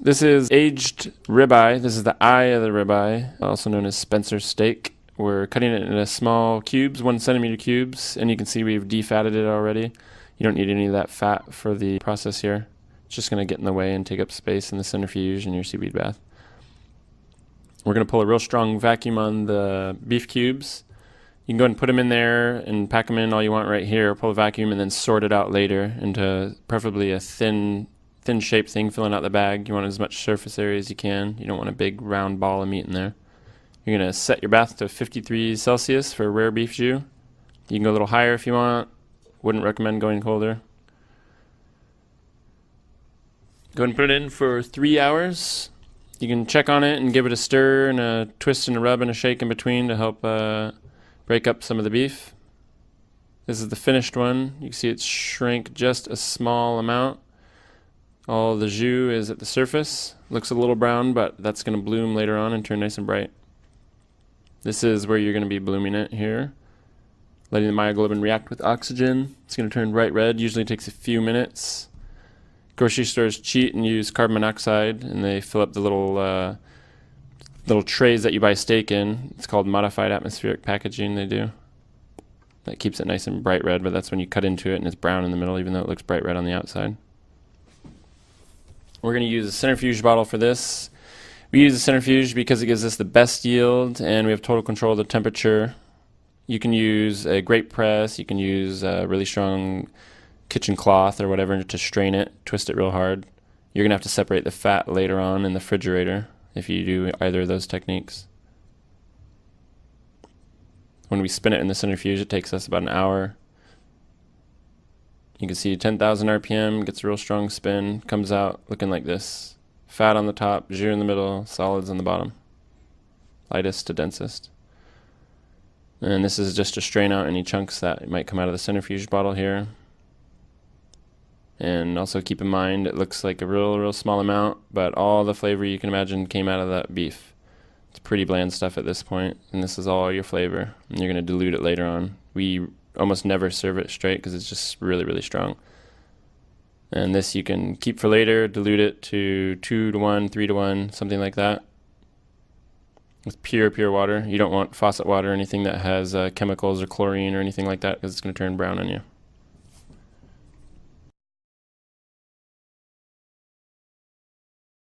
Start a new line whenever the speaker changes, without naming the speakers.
This is aged ribeye. This is the eye of the ribeye, also known as Spencer steak. We're cutting it into small cubes, 1 centimeter cubes, and you can see we've defatted it already. You don't need any of that fat for the process here. It's just going to get in the way and take up space in the centrifuge in your seaweed bath. We're going to pull a real strong vacuum on the beef cubes. You can go ahead and put them in there and pack them in all you want right here. Pull a vacuum and then sort it out later into preferably a thin shaped thing filling out the bag. You want as much surface area as you can. You don't want a big round ball of meat in there. You're going to set your bath to 53 Celsius for rare beef jus. You can go a little higher if you want. Wouldn't recommend going colder. Go ahead and put it in for 3 hours. You can check on it and give it a stir and a twist and a rub and a shake in between to help break up some of the beef. This is the finished one. You can see it's shrank just a small amount. All the jus is at the surface. Looks a little brown, but that's going to bloom later on and turn nice and bright. This is where you're going to be blooming it here. Letting the myoglobin react with oxygen. It's going to turn bright red. Usually takes a few minutes. Grocery stores cheat and use carbon monoxide, and they fill up the little trays that you buy steak in. It's called modified atmospheric packaging they do. That keeps it nice and bright red, but that's when you cut into it and it's brown in the middle, even though it looks bright red on the outside. We're going to use a centrifuge bottle for this. We use a centrifuge because it gives us the best yield and we have total control of the temperature. You can use a grape press, you can use a really strong kitchen cloth or whatever to strain it, twist it real hard. You're going to have to separate the fat later on in the refrigerator if you do either of those techniques. When we spin it in the centrifuge, it takes us about an hour. You can see 10,000 RPM, gets a real strong spin, comes out looking like this. Fat on the top, jus in the middle, solids on the bottom. Lightest to densest. And this is just to strain out any chunks that might come out of the centrifuge bottle here. And also keep in mind, it looks like a real small amount, but all the flavor you can imagine came out of that beef. It's pretty bland stuff at this point, and this is all your flavor. And you're going to dilute it later on. We almost never serve it straight because it's just really strong. And this you can keep for later, dilute it to 2 to 1, 3 to 1, something like that. With pure water. You don't want faucet water or anything that has chemicals or chlorine or anything like that because it's going to turn brown on you.